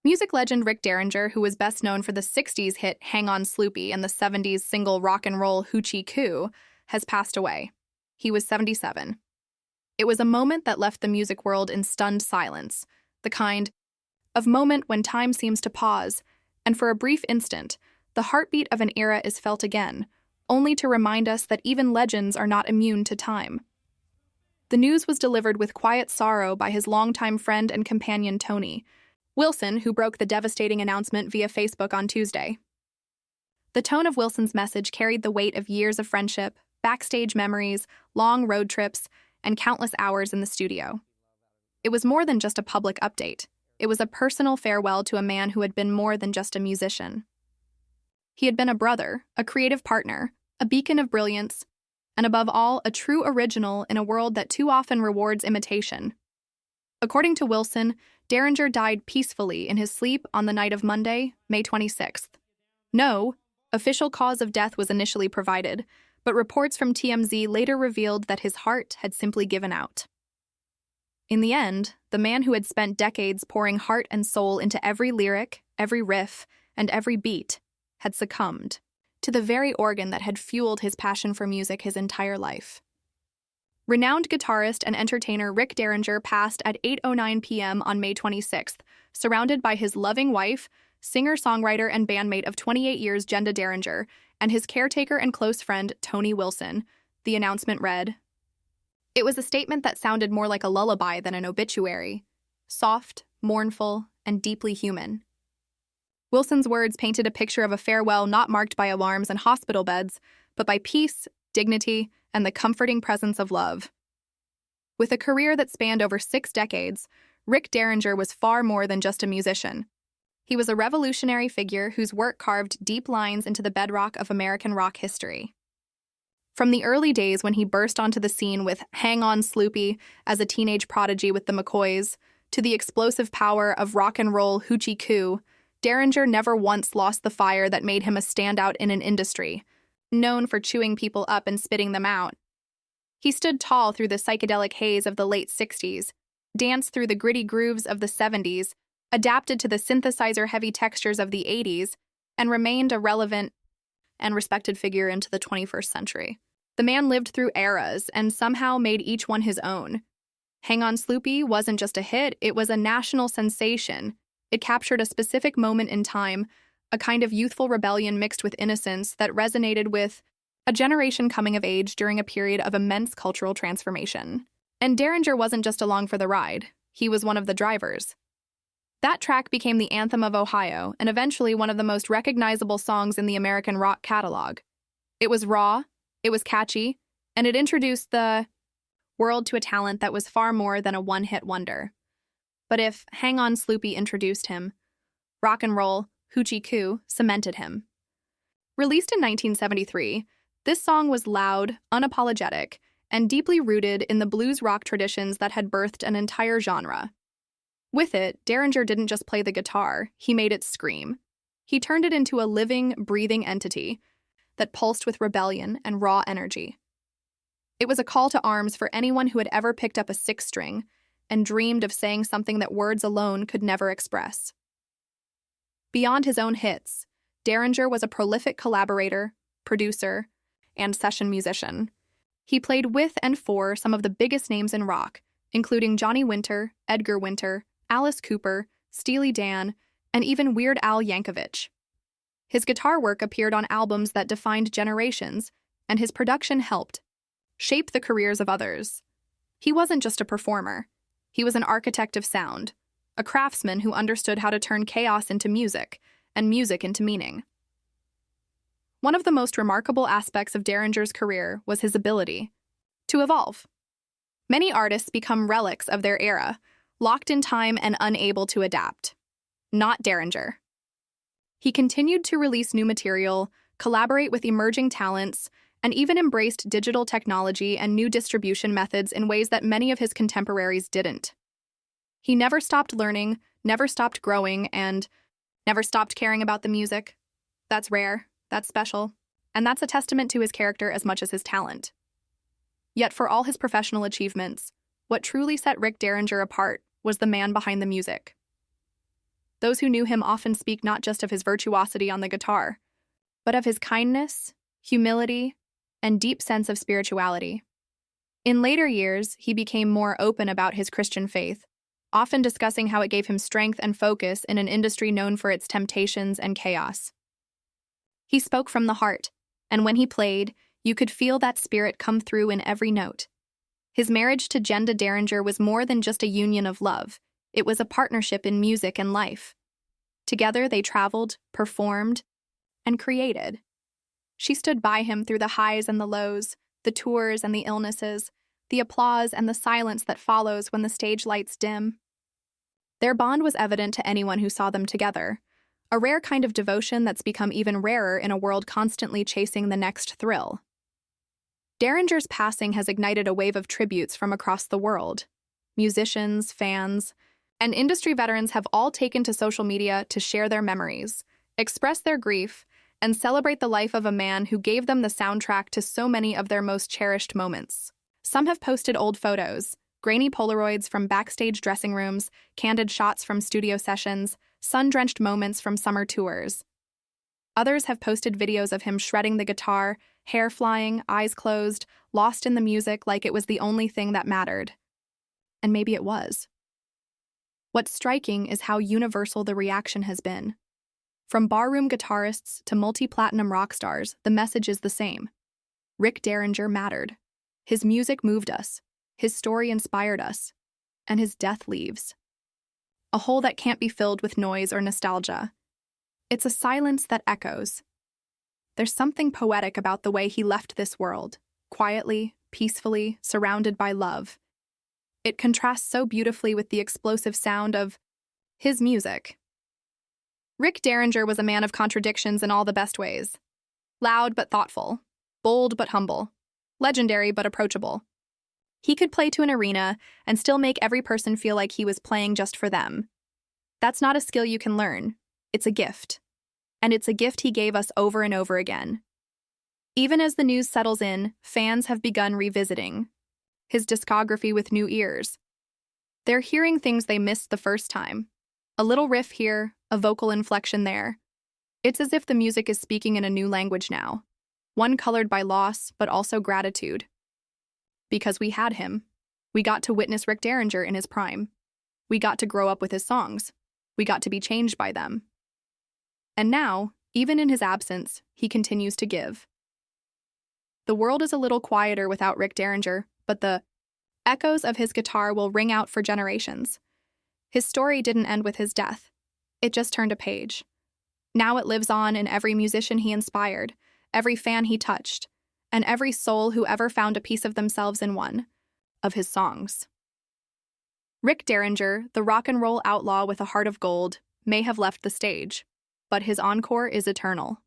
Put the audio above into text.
Music legend Rick Derringer, who was best known for the 60s hit Hang On Sloopy and the 70s single rock and roll Hoochie Coo, has passed away. He was 77. It was a moment that left the music world in stunned silence, the kind of moment when time seems to pause, and for a brief instant, the heartbeat of an era is felt again, only to remind us that even legends are not immune to time. The news was delivered with quiet sorrow by his longtime friend and companion Tony Wilson, who broke the devastating announcement via Facebook on Tuesday. The tone of Wilson's message carried the weight of years of friendship, backstage memories, long road trips, and countless hours in the studio. It was more than just a public update. It was a personal farewell to a man who had been more than just a musician. He had been a brother, a creative partner, a beacon of brilliance, and above all, a true original in a world that too often rewards imitation. According to Wilson, Derringer died peacefully in his sleep on the night of Monday, May 26th. No official cause of death was initially provided, but reports from TMZ later revealed that his heart had simply given out. In the end, the man who had spent decades pouring heart and soul into every lyric, every riff, and every beat had succumbed to the very organ that had fueled his passion for music his entire life. Renowned guitarist and entertainer Rick Derringer passed at 8:09 p.m. on May 26th, surrounded by his loving wife, singer-songwriter and bandmate of 28 years Jenda Derringer, and his caretaker and close friend Tony Wilson, the announcement read. It was a statement that sounded more like a lullaby than an obituary, soft, mournful, and deeply human. Wilson's words painted a picture of a farewell not marked by alarms and hospital beds, but by peace, dignity, and the comforting presence of love. With a career that spanned over 6 decades, Rick Derringer was far more than just a musician. He was a revolutionary figure whose work carved deep lines into the bedrock of American rock history. From the early days when he burst onto the scene with Hang On Sloopy as a teenage prodigy with the McCoys, to the explosive power of rock and roll Hoochie Coo, Derringer never once lost the fire that made him a standout in an industry, known for chewing people up and spitting them out. He stood tall through the psychedelic haze of the late 60s, danced through the gritty grooves of the 70s, adapted to the synthesizer-heavy textures of the 80s, and remained a relevant and respected figure into the 21st century. The man lived through eras and somehow made each one his own. Hang On Sloopy wasn't just a hit, it was a national sensation. It captured a specific moment in time, a kind of youthful rebellion mixed with innocence that resonated with a generation coming of age during a period of immense cultural transformation. And Derringer wasn't just along for the ride, he was one of the drivers. That track became the anthem of Ohio and eventually one of the most recognizable songs in the American rock catalog. It was raw, it was catchy, and it introduced the world to a talent that was far more than a one-hit wonder. But if Hang On Sloopy introduced him, rock and roll Hoochie Coo cemented him. Released in 1973, this song was loud, unapologetic, and deeply rooted in the blues rock traditions that had birthed an entire genre. With it, Derringer didn't just play the guitar, he made it scream. He turned it into a living, breathing entity that pulsed with rebellion and raw energy. It was a call to arms for anyone who had ever picked up a 6-string and dreamed of saying something that words alone could never express. Beyond his own hits, Derringer was a prolific collaborator, producer, and session musician. He played with and for some of the biggest names in rock, including Johnny Winter, Edgar Winter, Alice Cooper, Steely Dan, and even Weird Al Yankovic. His guitar work appeared on albums that defined generations, and his production helped shape the careers of others. He wasn't just a performer. He was an architect of sound, a craftsman who understood how to turn chaos into music, and music into meaning. One of the most remarkable aspects of Derringer's career was his ability to evolve. Many artists become relics of their era, locked in time and unable to adapt. Not Derringer. He continued to release new material, collaborate with emerging talents, and even embraced digital technology and new distribution methods in ways that many of his contemporaries didn't. He never stopped learning, never stopped growing, and never stopped caring about the music. That's rare, that's special, and that's a testament to his character as much as his talent. Yet for all his professional achievements, what truly set Rick Derringer apart was the man behind the music. Those who knew him often speak not just of his virtuosity on the guitar, but of his kindness, humility, and deep sense of spirituality. In later years, he became more open about his Christian faith, often discussing how it gave him strength and focus in an industry known for its temptations and chaos. He spoke from the heart, and when he played, you could feel that spirit come through in every note. His marriage to Jenda Derringer was more than just a union of love. It was a partnership in music and life. Together, they traveled, performed, and created. She stood by him through the highs and the lows, the tours and the illnesses, the applause and the silence that follows when the stage lights dim. Their bond was evident to anyone who saw them together, a rare kind of devotion that's become even rarer in a world constantly chasing the next thrill. Derringer's passing has ignited a wave of tributes from across the world. Musicians, fans, and industry veterans have all taken to social media to share their memories, express their grief, and celebrate the life of a man who gave them the soundtrack to so many of their most cherished moments. Some have posted old photos, grainy Polaroids from backstage dressing rooms, candid shots from studio sessions, sun-drenched moments from summer tours. Others have posted videos of him shredding the guitar, hair flying, eyes closed, lost in the music like it was the only thing that mattered. And maybe it was. What's striking is how universal the reaction has been. From barroom guitarists to multi-platinum rock stars, the message is the same. Rick Derringer mattered. His music moved us, his story inspired us, and his death leaves a hole that can't be filled with noise or nostalgia. It's a silence that echoes. There's something poetic about the way he left this world, quietly, peacefully, surrounded by love. It contrasts so beautifully with the explosive sound of his music. Rick Derringer was a man of contradictions in all the best ways. Loud but thoughtful, bold but humble, legendary but approachable. He could play to an arena and still make every person feel like he was playing just for them. That's not a skill you can learn. It's a gift. And it's a gift he gave us over and over again. Even as the news settles in, fans have begun revisiting his discography with new ears. They're hearing things they missed the first time. A little riff here, a vocal inflection there. It's as if the music is speaking in a new language now, one colored by loss, but also gratitude. Because we had him. We got to witness Rick Derringer in his prime. We got to grow up with his songs. We got to be changed by them. And now, even in his absence, he continues to give. The world is a little quieter without Rick Derringer, but the echoes of his guitar will ring out for generations. His story didn't end with his death. It just turned a page. Now it lives on in every musician he inspired, every fan he touched, and every soul who ever found a piece of themselves in one of his songs. Rick Derringer, the rock and roll outlaw with a heart of gold, may have left the stage, but his encore is eternal.